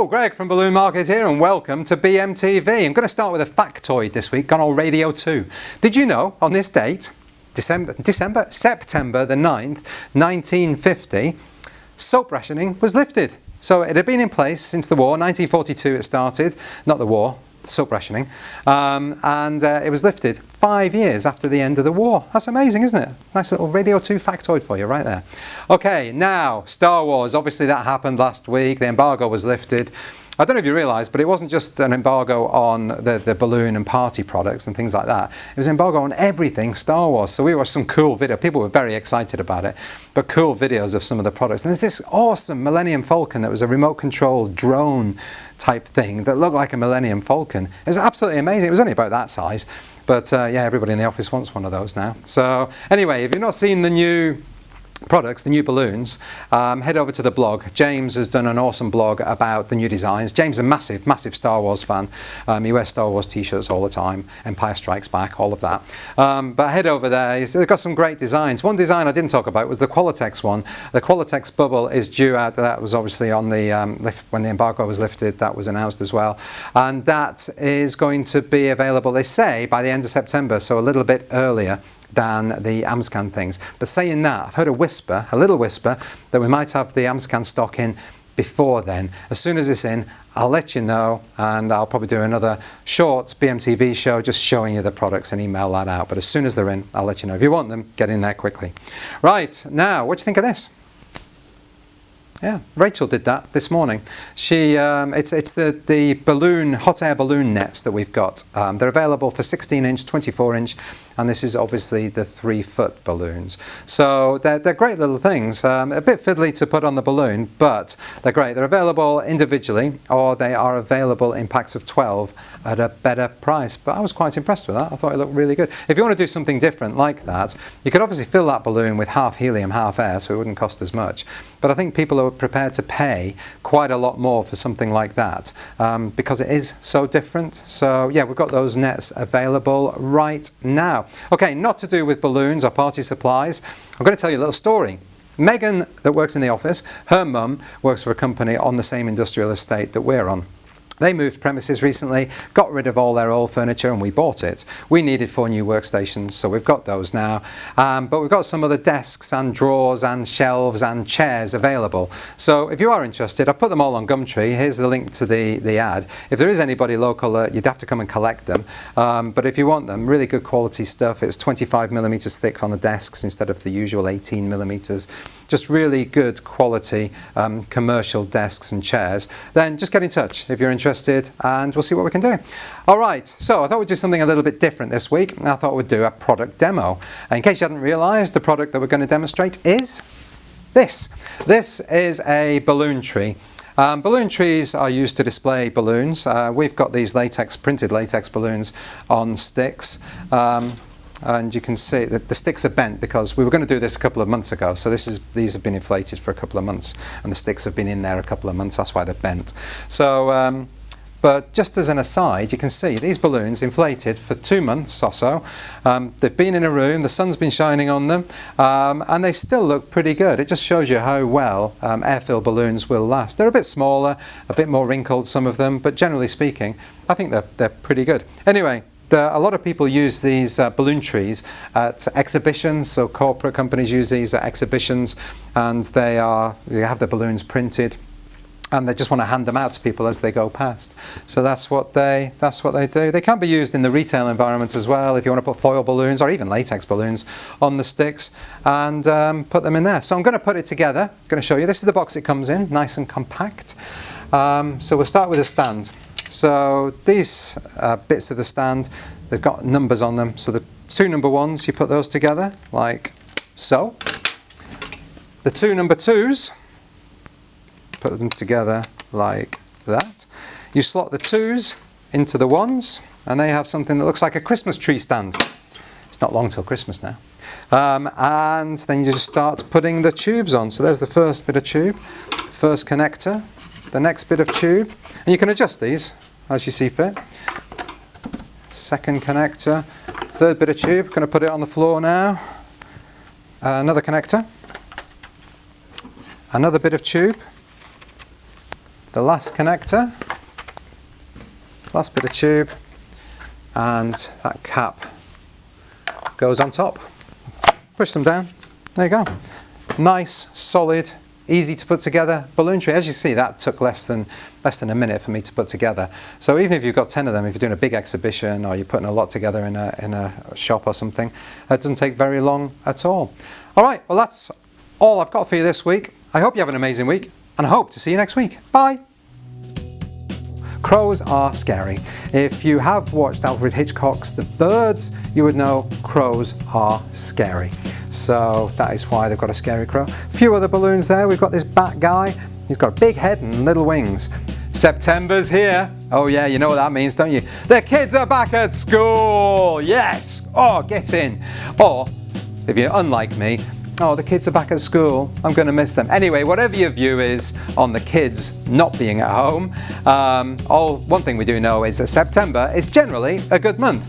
Hello, Greg from Balloon Market here and welcome to BMTV. I'm going to start with a factoid this week, gone on Radio 2. Did you know on this date, September the 9th, 1950, soap rationing was lifted. So it had been in place since the war, 1942 it started, not the war, soap rationing, and it was lifted 5 years after the end of the war. That's amazing, isn't it? Nice little Radio 2 factoid for you right there. Okay, now Star Wars, obviously that happened last week, the embargo was lifted. I don't know if you realise, but it wasn't just an embargo on the balloon and party products and things like that. It was an embargo on everything Star Wars. So we watched some cool video. People were very excited about it, but cool videos of some of the products. And there's this awesome Millennium Falcon that was a remote-controlled drone type thing that looked like a Millennium Falcon. It was absolutely amazing. It was only about that size, but yeah, everybody in the office wants one of those now. So anyway, if you've not seen the new products, the new balloons, head over to the blog. James has done an awesome blog about the new designs. James is a massive Star Wars fan. He wears Star Wars t-shirts all the time, Empire Strikes Back, all of that. But head over there, they've got some great designs. One design I didn't talk about was the Qualitex one. The Qualitex bubble is due out, that was obviously on the when the embargo was lifted, that was announced as well. And that is going to be available, they say, by the end of September, so a little bit earlier than the Amscan things. But saying that, I've heard a little whisper, that we might have the Amscan stock in before then. As soon as it's in, I'll let you know, and I'll probably do another short BMTV show just showing you the products and email that out. But as soon as they're in, I'll let you know. If you want them, get in there quickly. Right, now, what do you think of this? Yeah, Rachel did that this morning. She, it's the balloon, hot air balloon nets that we've got. They're available for 16-inch, 24-inch, and this is obviously the 3-foot balloons. So they're great little things. A bit fiddly to put on the balloon, but they're great. They're available individually, or they are available in packs of 12 at a better price. But I was quite impressed with that. I thought it looked really good. If you want to do something different like that, you could obviously fill that balloon with half helium, half air, so it wouldn't cost as much. But I think people are prepared to pay quite a lot more for something like that because it is so different. So yeah, we've got those nets available right now. Okay, not to do with balloons or party supplies. I'm going to tell you a little story. Megan, that works in the office, her mum works for a company on the same industrial estate that we're on. They moved premises recently, got rid of all their old furniture, and we bought it. We needed 4 new workstations, so we've got those now. But we've got some other desks and drawers and shelves and chairs available. So if you are interested, I've put them all on Gumtree. Here's the link to the ad. If there is anybody local, you'd have to come and collect them. But if you want them, really good quality stuff. It's 25mm thick on the desks instead of the usual 18mm. Just really good quality commercial desks and chairs. Then just get in touch if you're interested, and we'll see what we can do. All right, so I thought we'd do something a little bit different this week. I thought we'd do a product demo. And in case you hadn't realised, the product that we're going to demonstrate is this. This is a balloon tree. Balloon trees are used to display balloons. We've got these printed latex balloons on sticks. And you can see that the sticks are bent because we were going to do this a couple of months ago. So these have been inflated for a couple of months, and the sticks have been in there a couple of months. That's why they're bent. So, but just as an aside, you can see these balloons inflated for 2 months or so. They've been in a room, the sun's been shining on them, and they still look pretty good. It just shows you how well air-filled balloons will last. They're a bit smaller, a bit more wrinkled, some of them, but generally speaking, I think they're pretty good. Anyway, a lot of people use these balloon trees at exhibitions, so corporate companies use these at exhibitions, and they have the balloons printed, and they just want to hand them out to people as they go past. So that's what they do. They can be used in the retail environment as well, if you want to put foil balloons or even latex balloons on the sticks and put them in there. So I'm going to put it together. I'm going to show you. This is the box it comes in, nice and compact. So we'll start with a stand. So these bits of the stand, they've got numbers on them. So the 2 number 1s, you put those together like so. The 2 number 2s, put them together like that. You slot the 2s into the 1s, and they have something that looks like a Christmas tree stand. It's not long till Christmas now. And then you just start putting the tubes on. So there's the first bit of tube, first connector, the next bit of tube, and you can adjust these as you see fit. Second connector, third bit of tube, going to put it on the floor now. Another connector, another bit of tube, the last connector, last bit of tube, and that cap goes on top. Push them down. There you go. Nice, solid, easy to put together balloon tree. As you see, that took less than a minute for me to put together. So even if you've got 10 of them, if you're doing a big exhibition or you're putting a lot together in a shop or something, it doesn't take very long at all. All right, well that's all I've got for you this week. I hope you have an amazing week, and I hope to see you next week. Bye. Crows are scary. If you have watched Alfred Hitchcock's The Birds, you would know crows are scary. So that is why they've got a scary crow. A few other balloons there. We've got this bat guy. He's got a big head and little wings. September's here. Oh yeah, you know what that means, don't you? The kids are back at school. Yes. Oh, get in. Or, if you're unlike me, oh, the kids are back at school, I'm going to miss them. Anyway, whatever your view is on the kids not being at home, one thing we do know is that September is generally a good month.